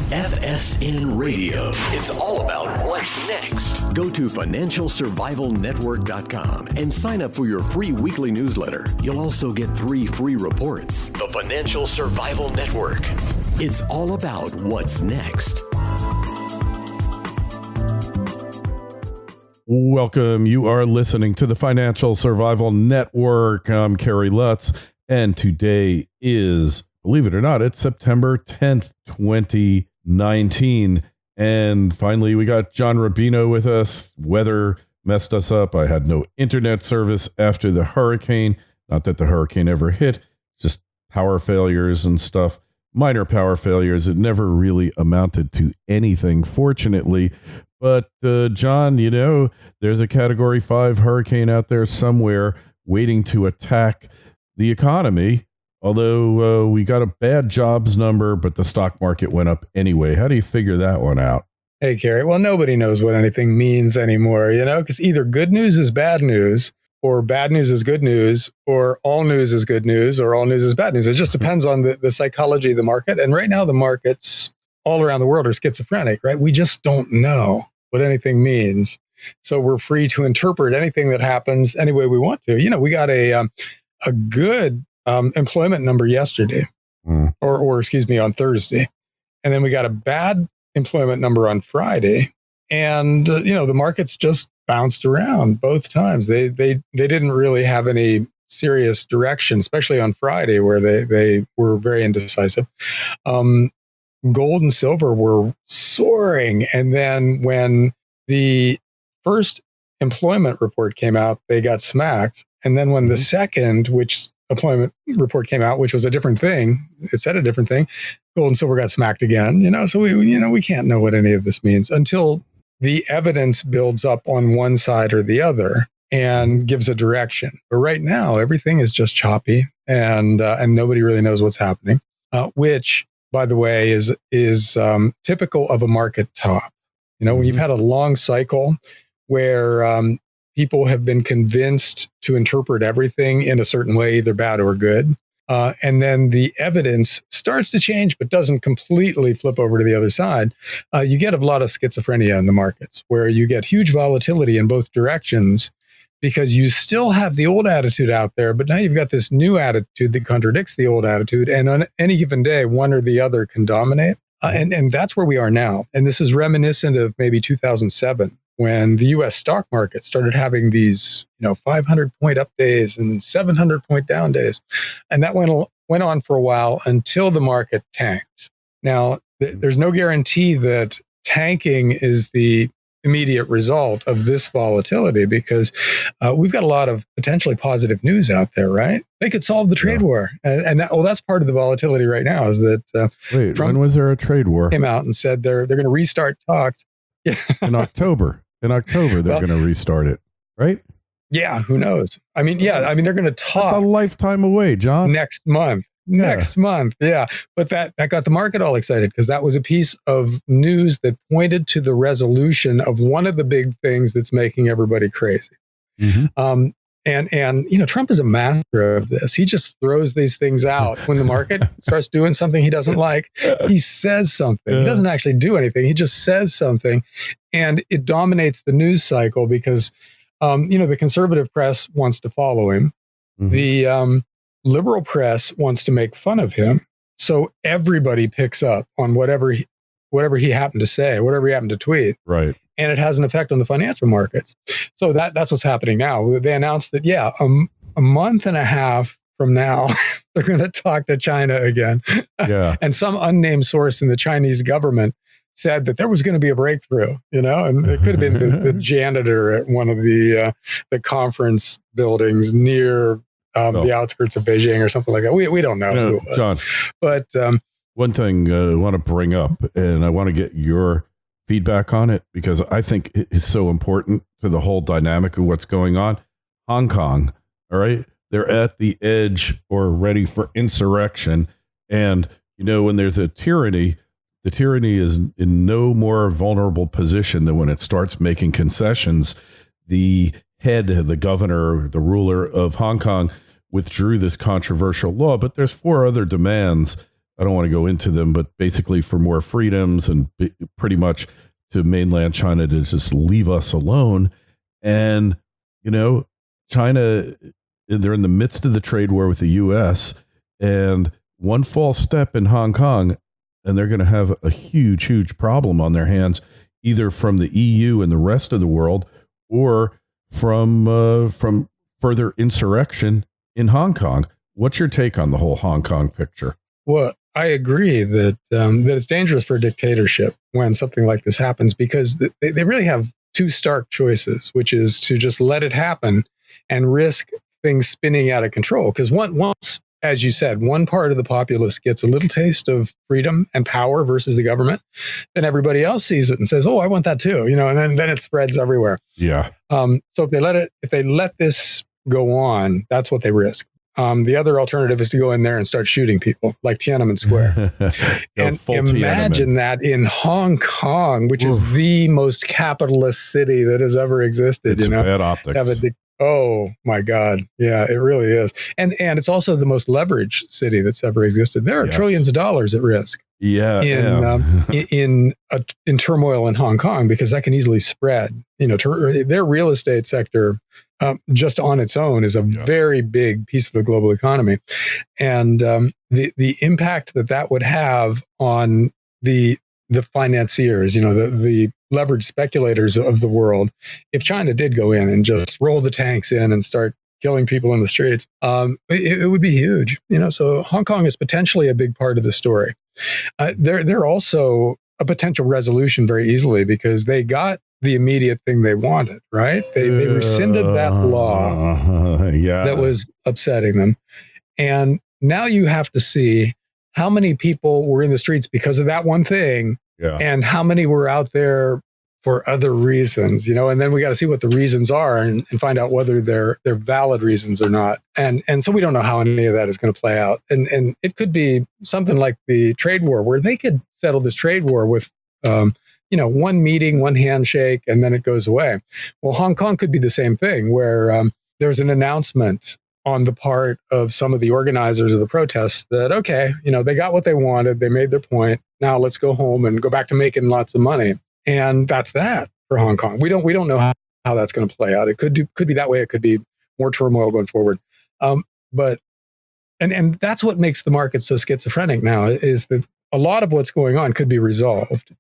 FSN Radio. It's all about what's next. Go to financialsurvivalnetwork.com and sign up for your free weekly newsletter. You'll also get 3 free reports. The Financial Survival Network. It's all about what's next. Welcome. You are listening to the Financial Survival Network. I'm Kerry Lutz, and today is, believe it or not, it's September 10th, 2019. And finally, we got John Rubino with us. Weather messed us up. I had no internet service after the hurricane. Not that the hurricane ever hit, just power failures and stuff. Minor power failures. It never really amounted to anything, fortunately. But, John, you know, there's a Category 5 hurricane out there somewhere waiting to attack the economy. Although we got a bad jobs number, but the stock market went up anyway. How do you figure that one out? Hey, Kerry. Well, nobody knows what anything means anymore, you know, because either good news is bad news, or bad news is good news, or all news is good news, or all news is bad news. It just depends on the psychology of the market. And right now, the markets all around the world are schizophrenic, right? We just don't know what anything means. So we're free to interpret anything that happens any way we want to. You know, we got a good employment number yesterday, or excuse me, on Thursday. And then we got a bad employment number on Friday. And, you know, the markets just bounced around both times. They didn't really have any serious direction, especially on Friday where they were very indecisive. Gold and silver were soaring. And then when the first employment report came out, they got smacked. And then when the second, which employment report came out, which was a different thing, it said a different thing, gold and silver got smacked again. You know, so we can't know what any of this means until the evidence builds up on one side or the other and gives a direction. But right now, everything is just choppy, and nobody really knows what's happening, which, by the way, is typical of a market top. You know, when you've had a long cycle where people have been convinced to interpret everything in a certain way, either bad or good, and then the evidence starts to change but doesn't completely flip over to the other side, you get a lot of schizophrenia in the markets, where you get huge volatility in both directions because you still have the old attitude out there, but now you've got this new attitude that contradicts the old attitude, and on any given day, one or the other can dominate. And that's where we are now. And this is reminiscent of maybe 2007, when the U.S. stock market started having these, 500-point up days and 700-point down days. And that went on for a while until the market tanked. Now, there's no guarantee that tanking is the immediate result of this volatility, because we've got a lot of potentially positive news out there, right? They could solve the trade war. And that's part of the volatility right now, is that Wait, Trump when was there a trade war? Came out and said they're going to restart talks. In October. They're going to restart it, right? Yeah, who knows? I mean, they're going to talk. That's a lifetime away, John. Next month. Yeah. But that got the market all excited, because that was a piece of news that pointed to the resolution of one of the big things that's making everybody crazy. Mm-hmm. And Trump is a master of this. He just throws these things out. When the market starts doing something he doesn't like, he says something. He doesn't actually do anything. He just says something, and it dominates the news cycle because, the conservative press wants to follow him. Mm-hmm. The liberal press wants to make fun of him. So everybody picks up on whatever he happened to say, whatever he happened to tweet. Right. And it has an effect on the financial markets. So that's what's happening now. They announced that, a month and a half from now, they're going to talk to China again. Yeah. And some unnamed source in the Chinese government said that there was going to be a breakthrough, and it could have been the janitor at one of the conference buildings near the outskirts of Beijing or something like that. We don't know who it was. John, but one thing I want to bring up, and I want to get your feedback on it, because I think it is so important to the whole dynamic of what's going on. Hong Kong, all right? They're at the edge or ready for insurrection. And, when there's a tyranny, the tyranny is in no more vulnerable position than when it starts making concessions. The governor, the ruler of Hong Kong, withdrew this controversial law, but there's 4 other demands I don't want to go into them, but basically for more freedoms and pretty much to mainland China to just leave us alone. And, China, they're in the midst of the trade war with the U.S., and one false step in Hong Kong, and they're going to have a huge, huge problem on their hands, either from the EU and the rest of the world, or from further insurrection in Hong Kong. What's your take on the whole Hong Kong picture? Well, I agree that it's dangerous for a dictatorship when something like this happens, because they really have two stark choices, which is to just let it happen and risk things spinning out of control. Because once, as you said, one part of the populace gets a little taste of freedom and power versus the government, then everybody else sees it and says, "Oh, I want that too," and then it spreads everywhere. Yeah. So if they let this go on, that's what they risk. The other alternative is to go in there and start shooting people, like Tiananmen Square. And imagine that in Hong Kong, which is the most capitalist city that has ever existed. It's bad optics. Oh my God. Yeah, it really is. And it's also the most leveraged city that's ever existed. There are trillions of dollars at risk. Yeah. In turmoil in Hong Kong, because that can easily spread. Their real estate sector, just on its own, is a very big piece of the global economy, and the impact that would have on the financiers, the leveraged speculators of the world, if China did go in and just roll the tanks in and start killing people in the streets, it would be huge. So Hong Kong is potentially a big part of the story. They're also a potential resolution very easily, because they got the immediate thing they wanted, right? They rescinded that law that was upsetting them. And now you have to see how many people were in the streets because of that one thing, and how many were out there for other reasons, and then we got to see what the reasons are and find out whether they're valid reasons or not. And so we don't know how any of that is going to play out. And it could be something like the trade war, where they could settle this trade war with, one meeting, one handshake, and then it goes away. Well, Hong Kong could be the same thing, where there's an announcement on the part of some of the organizers of the protests that, okay, they got what they wanted, they made their point, now let's go home and go back to making lots of money. And that's that for Hong Kong. We don't know how that's going to play out. It could be that way. It could be more turmoil going forward. But that's what makes the market so schizophrenic now, is that a lot of what's going on could be resolved,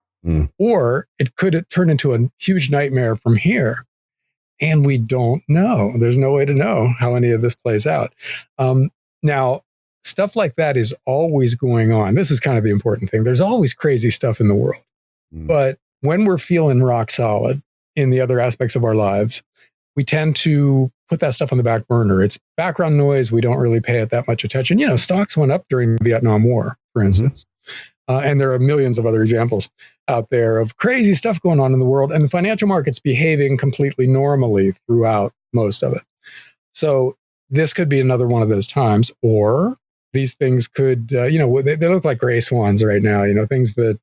or it could turn into a huge nightmare from here. And we don't know. There's no way to know how any of this plays out. Now, stuff like that is always going on. This is kind of the important thing. There's always crazy stuff in the world. But when we're feeling rock solid in the other aspects of our lives, we tend to put that stuff on the back burner. It's background noise. We don't really pay it that much attention. Stocks went up during the Vietnam War, for instance. And there are millions of other examples out there of crazy stuff going on in the world, and the financial markets behaving completely normally throughout most of it. So this could be another one of those times, or these things could, they look like gray swans right now, things that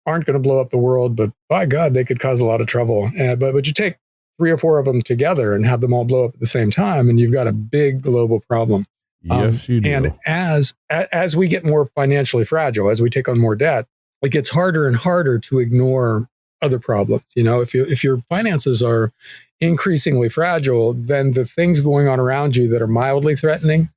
aren't going to blow up the world, but by God, they could cause a lot of trouble. But you take 3 or 4 of them together and have them all blow up at the same time, and you've got a big global problem. Yes, you do. And as we get more financially fragile, as we take on more debt, it gets harder and harder to ignore other problems. If your finances are increasingly fragile, then the things going on around you that are mildly threatening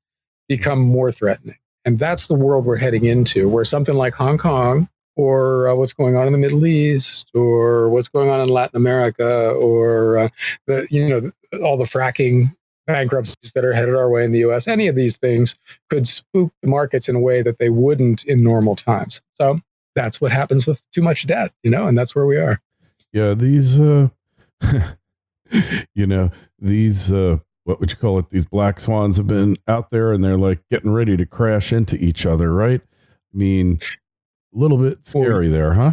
become more threatening. And that's the world we're heading into, where something like Hong Kong, or what's going on in the Middle East, or what's going on in Latin America, or all the fracking bankruptcies that are headed our way in the U.S., any of these things could spook the markets in a way that they wouldn't in normal times. So that's what happens with too much debt, and that's where we are. Yeah, these, these, what would you call it? These black swans have been out there, and they're like getting ready to crash into each other, right? I mean, a little bit scary there, huh?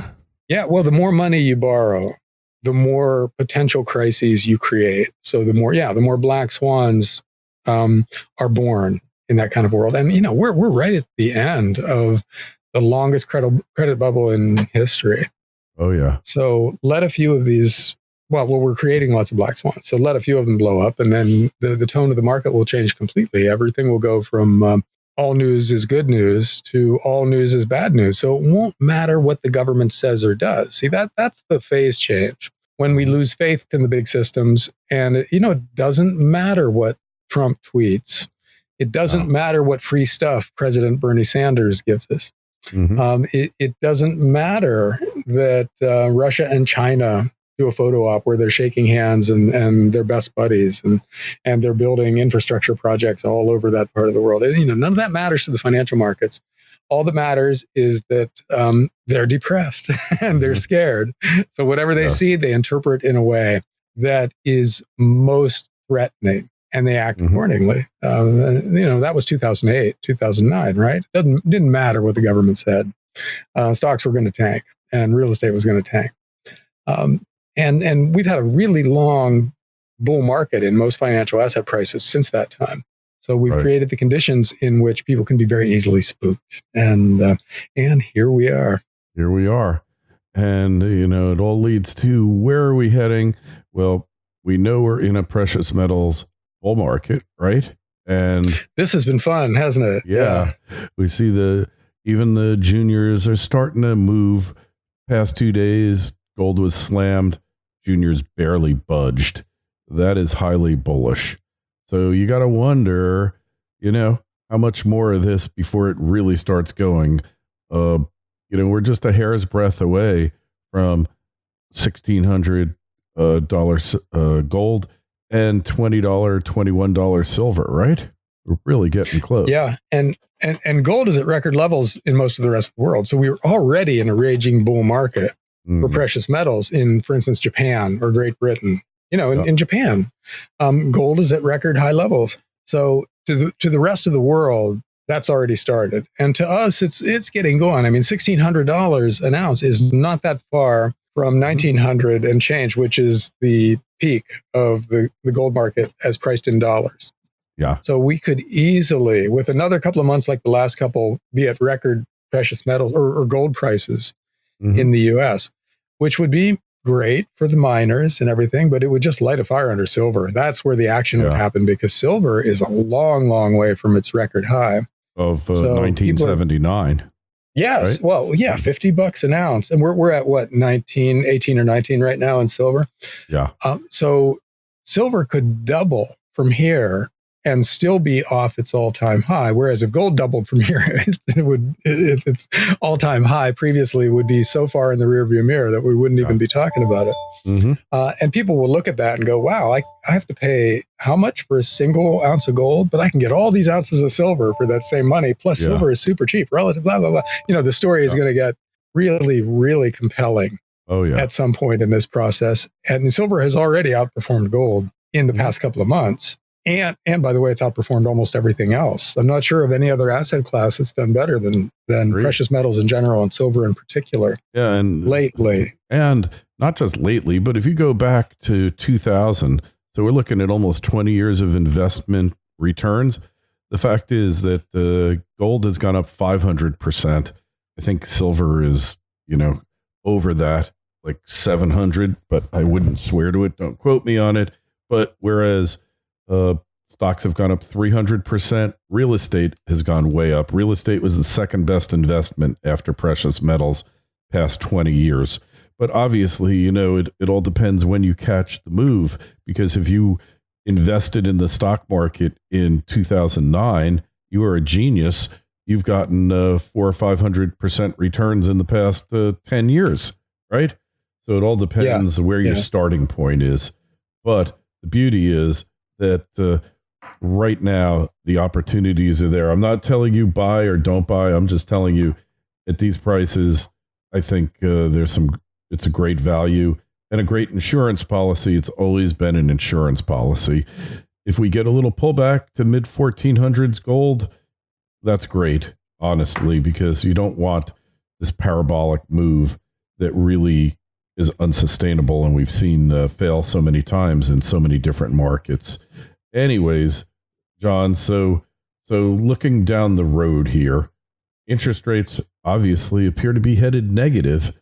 Yeah, well, the more money you borrow, the more potential crises you create. So the more black swans are born in that kind of world. And we're right at the end of the longest credit bubble in history. Oh yeah. So let a few of these. Well, we're creating lots of black swans. So let a few of them blow up, and then the tone of the market will change completely. Everything will go from all news is good news to all news is bad news. So it won't matter what the government says or does. See, that's the phase change. When we lose faith in the big systems, and it doesn't matter what Trump tweets. It doesn't matter what free stuff President Bernie Sanders gives us. Mm-hmm. It doesn't matter that Russia and China do a photo op where they're shaking hands and they're best buddies and they're building infrastructure projects all over that part of the world. None of that matters to the financial markets. All that matters is that they're depressed and they're scared. So whatever they see, they interpret in a way that is most threatening, and they act accordingly. That was 2008, 2009, right? Didn't matter what the government said. Stocks were going to tank, and real estate was going to tank. And we've had a really long bull market in most financial asset prices since that time. So we've created the conditions in which people can be very easily spooked. And here we are. Here we are. And, it all leads to, where are we heading? Well, we know we're in a precious metals bull market, right? And this has been fun, hasn't it? Yeah. We see even the juniors are starting to move. Past 2 days, gold was slammed. Juniors barely budged. That is highly bullish. So you got to wonder, how much more of this before it really starts going. We're just a hair's breadth away from $1,600 gold and $20, $21 silver, right? We're really getting close. Yeah, and gold is at record levels in most of the rest of the world. So we were already in a raging bull market for precious metals in, for instance, Japan or Great Britain. In Japan, gold is at record high levels. So to the rest of the world, that's already started. And to us, it's getting going. I mean, $1,600 an ounce is not that far from 1,900 and change, which is the peak of the gold market as priced in dollars. Yeah. So we could easily, with another couple of months like the last couple, be at record precious metals or gold prices in the U.S., which would be great for the miners and everything, but it would just light a fire under silver. That's where the action would happen, because silver is a long, long way from its record high of 1979. Yes. Right? Well, yeah, $50 an ounce. And we're at what, 18 or 19 right now in silver? Yeah. So silver could double from here and still be off its all-time high. Whereas if gold doubled from here, its all-time high previously would be so far in the rearview mirror that we wouldn't even be talking about it. And people will look at that and go, wow, I have to pay how much for a single ounce of gold? But I can get all these ounces of silver for that same money. Plus silver is super cheap relative, blah, blah, blah. The story is going to get really, really compelling at some point in this process. And silver has already outperformed gold in the past couple of months. And by the way, it's outperformed almost everything else. I'm not sure of any other asset class that's done better than precious metals in general and silver in particular. Yeah, and lately. And not just lately, but if you go back to 2000, so we're looking at almost 20 years of investment returns. The fact is that the gold has gone up 500%. I think silver is, over that, like 700, but I wouldn't swear to it. Don't quote me on it. But whereas stocks have gone up 300%. Real estate has gone way up. Real estate was the second best investment after precious metals past 20 years. But obviously, it all depends when you catch the move, because if you invested in the stock market in 2009, you are a genius. You've gotten 400 or 500% returns in the past 10 years, right? So it all depends where your starting point is. But the beauty is that right now the opportunities are there. I'm not telling you buy or don't buy. I'm just telling you at these prices, I think it's a great value and a great insurance policy. It's always been an insurance policy. If we get a little pullback to mid 1400s gold, that's great, honestly, because you don't want this parabolic move that really is unsustainable, and we've seen fail so many times in so many different markets. Anyways, John, so looking down the road here, interest rates obviously appear to be headed negative.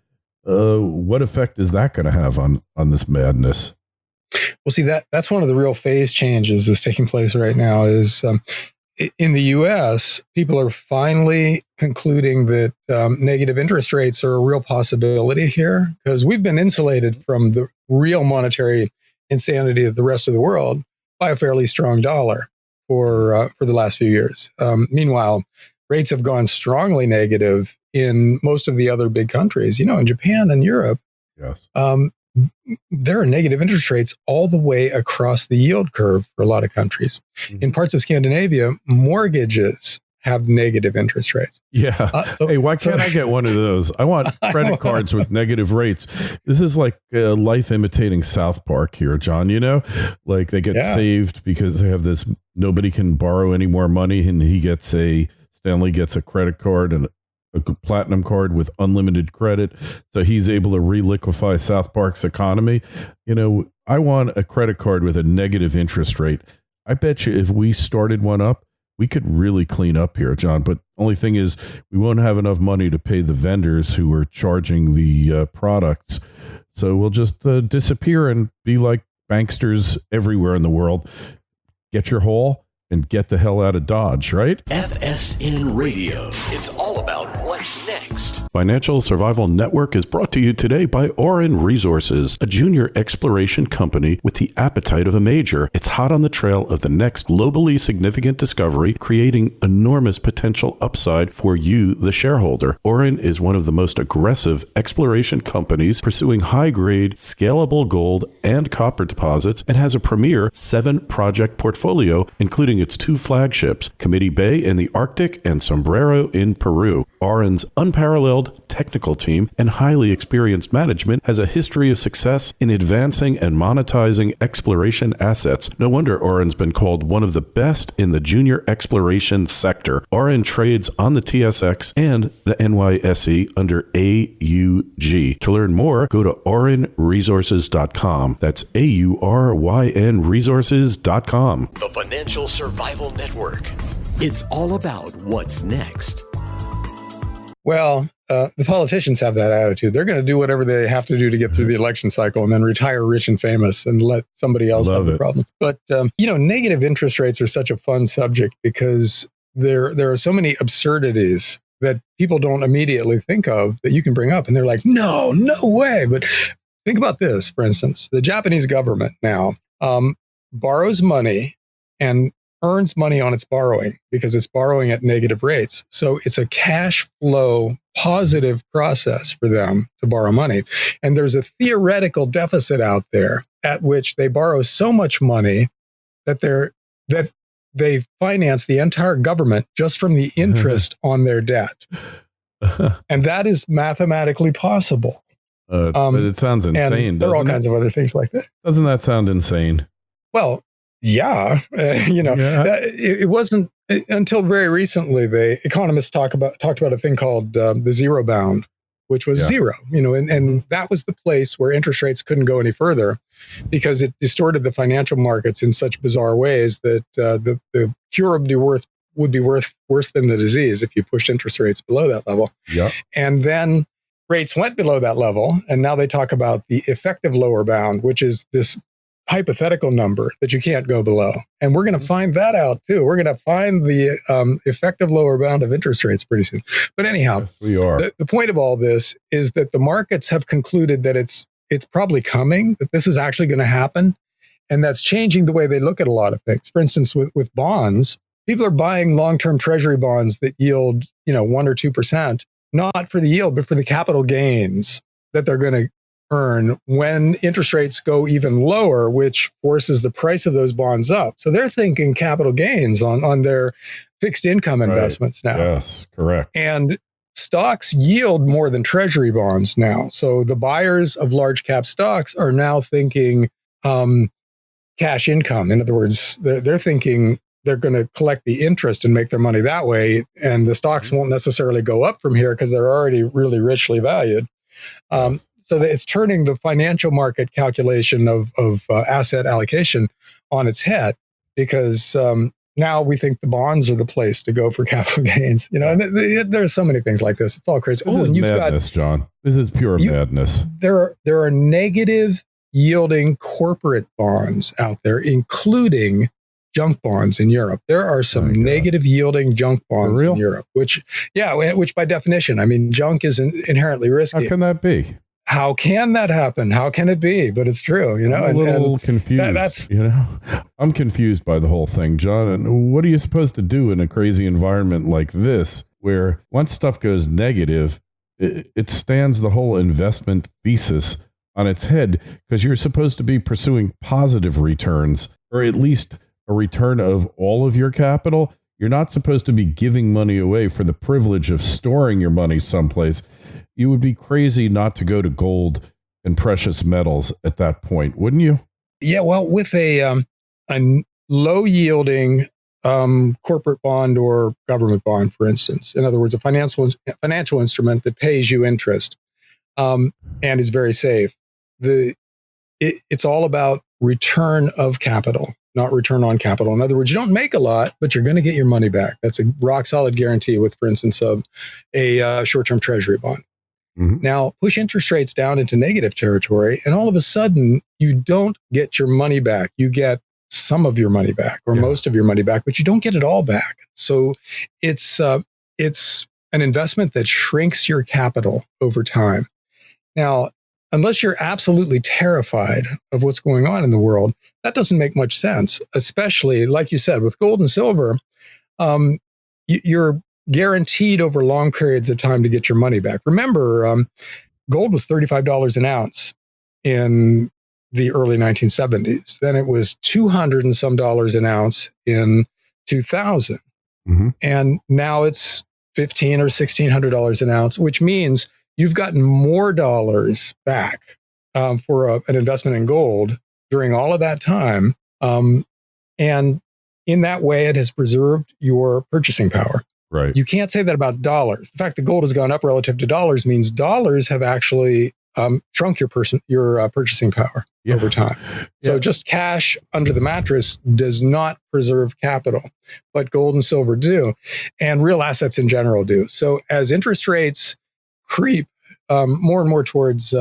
What effect is that going to have on this madness? Well, see, that's one of the real phase changes that's taking place right now is in the U.S., people are finally concluding that negative interest rates are a real possibility here, because we've been insulated from the real monetary insanity of the rest of the world by a fairly strong dollar for the last few years. Meanwhile, rates have gone strongly negative in most of the other big countries. In Japan and Europe, yes, there are negative interest rates all the way across the yield curve for a lot of countries. Mm-hmm. In parts of Scandinavia, mortgages have negative interest rates. Yeah. Hey, why can't I get one of those? I want credit cards with negative rates. This is like life imitating South Park here, John. Like they get saved because they have this, nobody can borrow any more money, and Stanley gets a credit card and a platinum card with unlimited credit. So he's able to reliquefy South Park's economy. I want a credit card with a negative interest rate. I bet you if we started one up, we could really clean up here, John. But only thing is, we won't have enough money to pay the vendors who are charging the products. So we'll just disappear and be like banksters everywhere in the world. Get your hole and get the hell out of Dodge, right? FSN Radio. It's all about what's next. Financial Survival Network is brought to you today by Oren Resources, a junior exploration company with the appetite of a major. It's hot on the trail of the next globally significant discovery, creating enormous potential upside for you, the shareholder. Oren is one of the most aggressive exploration companies pursuing high-grade, scalable gold and copper deposits, and has a premier 7-project portfolio, including its 2 flagships, Committee Bay in the Arctic and Sombrero in Peru. Oren's unparalleled technical team and highly experienced management has a history of success in advancing and monetizing exploration assets. No wonder Oren's been called one of the best in the junior exploration sector. Oren trades on the TSX and the NYSE under AUG. To learn more, go to orenresources.com. That's AURYN resources.com. The Financial Survival Network. It's all about what's next. Well, the politicians have that attitude. They're going to do whatever they have to do to get through the election cycle and then retire rich and famous and let somebody else have the problem. But, negative interest rates are such a fun subject because there are so many absurdities that people don't immediately think of that you can bring up. And they're like, no way. But think about this, for instance. The Japanese government now borrows money and earns money on its borrowing because it's borrowing at negative rates. So it's a cash flow positive process for them to borrow money. And there's a theoretical deficit out there at which they borrow so much money that they finance the entire government just from the interest on their debt. And that is mathematically possible. But it sounds insane. There are all kinds of other things like that. Doesn't that sound insane? Well, it wasn't until very recently the economists talked about a thing called the zero bound, which was zero, and that was the place where interest rates couldn't go any further because it distorted the financial markets in such bizarre ways that the cure would be worse than the disease if you pushed interest rates below that level. Yeah. And then rates went below that level, and now they talk about the effective lower bound, which is this hypothetical number that you can't go below. And we're going to find that out too. We're going to find the effective lower bound of interest rates pretty soon. But anyhow, yes, we are. The point of all this is that the markets have concluded that it's probably coming, that this is actually going to happen. And that's changing the way they look at a lot of things. For instance, with bonds, people are buying long-term treasury bonds that yield, 1 or 2%, not for the yield, but for the capital gains that they're going to earn when interest rates go even lower, which forces the price of those bonds up. So they're thinking capital gains on their fixed income investments now. Yes, correct. And stocks yield more than treasury bonds now. So the buyers of large cap stocks are now thinking cash income. In other words, they're thinking they're going to collect the interest and make their money that way. And the stocks won't necessarily go up from here because they're already really richly valued. So that it's turning the financial market calculation of asset allocation on its head because now we think the bonds are the place to go for capital gains. And there's so many things like this. It's all crazy. This is madness, John. This is pure madness. There are negative yielding corporate bonds out there, including junk bonds in Europe. There are some negative yielding junk bonds in Europe, which by definition, I mean, junk is inherently risky. How can that be? How can that happen? How can it be? But it's true, you know. I'm a little confused. I'm confused by the whole thing, John. And what are you supposed to do in a crazy environment like this, where once stuff goes negative, it stands the whole investment thesis on its head, because you're supposed to be pursuing positive returns, or at least a return of all of your capital. You're not supposed to be giving money away for the privilege of storing your money someplace. You would be crazy not to go to gold and precious metals at that point, wouldn't you? Yeah, well, with a low yielding corporate bond or government bond, for instance, in other words, a financial instrument that pays you interest and is very safe. It's all about return of capital, not return on capital. In other words, you don't make a lot, but you're going to get your money back. That's a rock solid guarantee with, for instance, a short-term treasury bond. Mm-hmm. Now, push interest rates down into negative territory, and all of a sudden, you don't get your money back. You get some of your money back, or most of your money back, but you don't get it all back. So it's an investment that shrinks your capital over time. Now, unless you're absolutely terrified of what's going on in the world, that doesn't make much sense, especially, like you said, with gold and silver, you're guaranteed over long periods of time to get your money back. Remember, gold was $35 an ounce in the early 1970s. Then it was $200 and some an ounce in 2000. Mm-hmm. And now it's $1,500 or $1,600 an ounce, which means you've gotten more dollars back for an investment in gold during all of that time. And in that way, it has preserved your purchasing power. Right. You can't say that about dollars. The fact that gold has gone up relative to dollars means dollars have actually shrunk your purchasing power over time. So just cash under the mattress does not preserve capital, but gold and silver do, and real assets in general do. So as interest rates creep more and more towards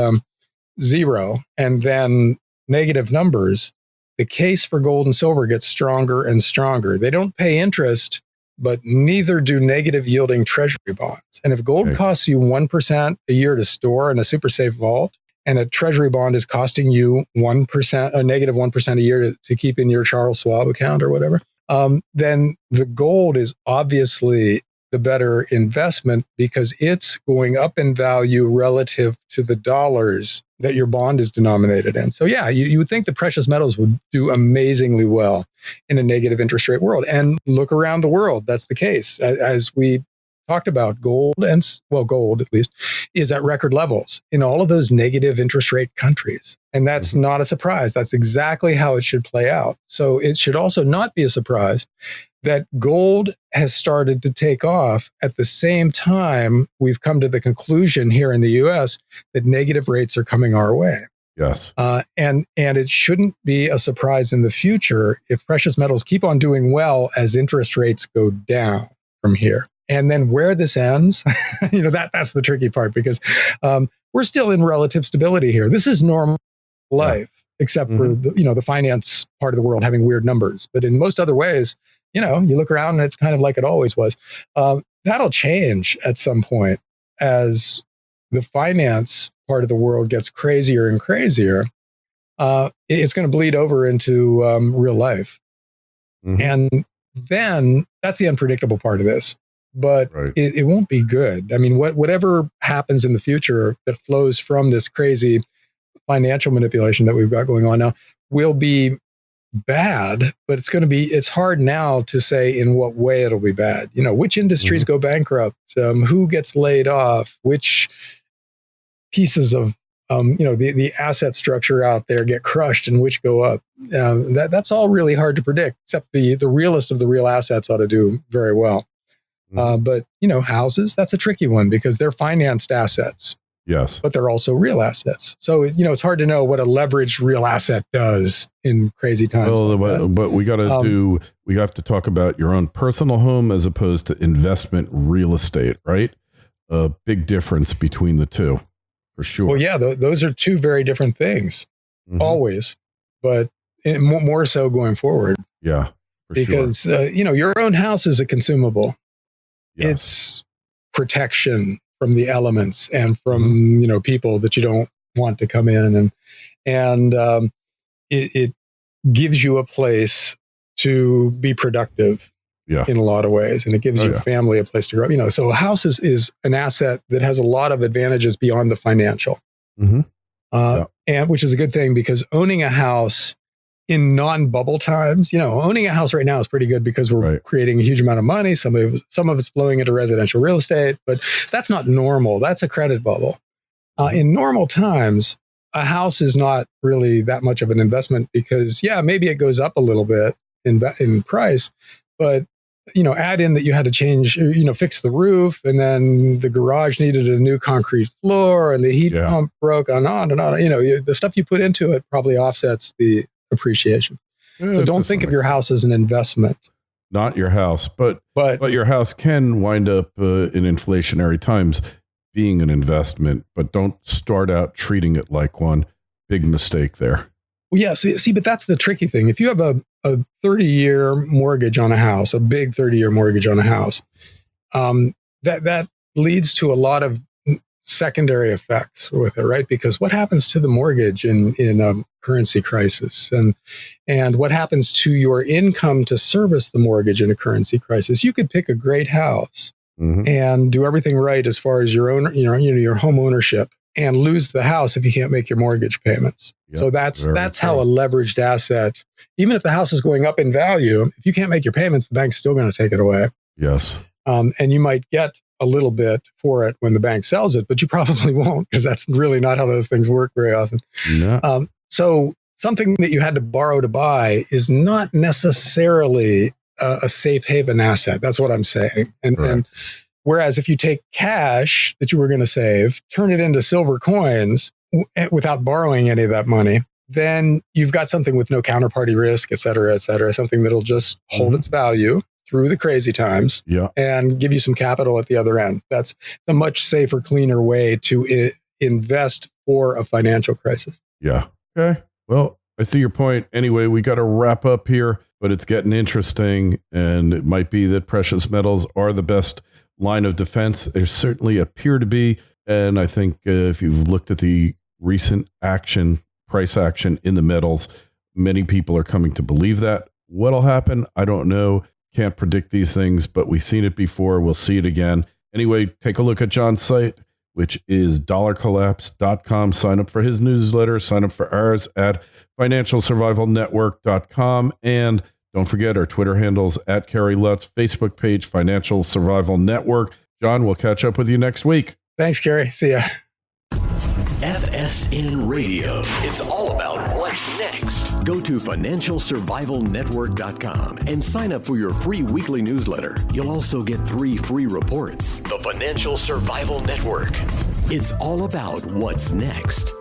zero and then negative numbers, the case for gold and silver gets stronger and stronger. They don't pay interest, but neither do negative yielding treasury bonds. And if gold costs you 1% a year to store in a super safe vault, and a treasury bond is costing you 1%, a negative 1% a year to keep in your Charles Schwab account or whatever, then the gold is obviously the better investment because it's going up in value relative to the dollars that your bond is denominated in. So yeah, you would think the precious metals would do amazingly well in a negative interest rate world. And look around the world, that's the case. As we talked about, gold at least, is at record levels in all of those negative interest rate countries. And that's not a surprise. That's exactly how it should play out. So it should also not be a surprise that gold has started to take off at the same time we've come to the conclusion here in the US that negative rates are coming our way. Yes. And it shouldn't be a surprise in the future if precious metals keep on doing well as interest rates go down from here. And then where this ends, that's the tricky part because we're still in relative stability here. This is normal life, except for the finance part of the world having weird numbers. But in most other ways, you look around and it's kind of like it always was. That'll change at some point as the finance part of the world gets crazier and crazier. It's going to bleed over into real life. Mm-hmm. And then that's the unpredictable part of this. But it won't be good. I mean, whatever happens in the future that flows from this crazy financial manipulation that we've got going on now will be bad, but it's hard now to say in what way it'll be bad. Which industries go bankrupt, who gets laid off, which pieces of the asset structure out there get crushed and which go up. That's all really hard to predict, except the realist of the real assets ought to do very well. But houses, that's a tricky one because they're financed assets. Yes. But they're also real assets. So, it's hard to know what a leveraged real asset does in crazy times. Well, but we have to talk about your own personal home as opposed to investment real estate, right? A big difference between the two, for sure. Well, yeah, those are two very different things, always, but more so going forward. Yeah. because your own house is a consumable. Yes. It's protection from the elements and from people that you don't want to come in, and it gives you a place to be productive in a lot of ways, and it gives your family a place to grow. So a house is an asset that has a lot of advantages beyond the financial, and which is a good thing, because owning a house in non-bubble times, owning a house right now is pretty good because we're creating a huge amount of money. Some of it's flowing into residential real estate, but that's not normal. That's a credit bubble. In normal times, a house is not really that much of an investment because, maybe it goes up a little bit in price, but add in that you had to change, fix the roof, and then the garage needed a new concrete floor, and the heat pump broke, and on and on. The stuff you put into it probably offsets the appreciation. So don't think of your house as an investment. Not your house, but your house can wind up in inflationary times being an investment, but don't start out treating it like one. Big mistake there. Well, yeah, see, but that's the tricky thing. If you have a 30-year mortgage on a house, a big 30-year mortgage on a house, that leads to a lot of secondary effects with it, right? Because what happens to the mortgage in a currency crisis, and what happens to your income to service the mortgage in a currency crisis? You could pick a great house and do everything right as far as your own, your home ownership, and lose the house if you can't make your mortgage payments. Yep, so that's how a leveraged asset, even if the house is going up in value, if you can't make your payments, the bank's still going to take it away. Yes. And you might get a little bit for it when the bank sells it, but you probably won't, because that's really not how those things work very often. No. So something that you had to borrow to buy is not necessarily a safe haven asset. That's what I'm saying. And whereas if you take cash that you were going to save, turn it into silver coins without borrowing any of that money, then you've got something with no counterparty risk, et cetera, something that'll just hold its value through the crazy times and give you some capital at the other end. That's a much safer, cleaner way to invest for a financial crisis. Yeah. Okay. Well, I see your point. Anyway, we got to wrap up here, but it's getting interesting, and it might be that precious metals are the best line of defense. They certainly appear to be. And I think if you've looked at the recent price action in the metals, many people are coming to believe that. What'll happen? I don't know. Can't predict these things, but we've seen it before. We'll see it again. Anyway, take a look at John's site, which is dollarcollapse.com. Sign up for his newsletter. Sign up for ours at financialsurvivalnetwork.com. And don't forget our Twitter handles at Kerry Lutz, Facebook page, Financial Survival Network. John, we'll catch up with you next week. Thanks, Kerry. See ya. FSN Radio. It's all about what's next. Go to financialsurvivalnetwork.com and sign up for your free weekly newsletter. You'll also get 3 free reports. The Financial Survival Network. It's all about what's next.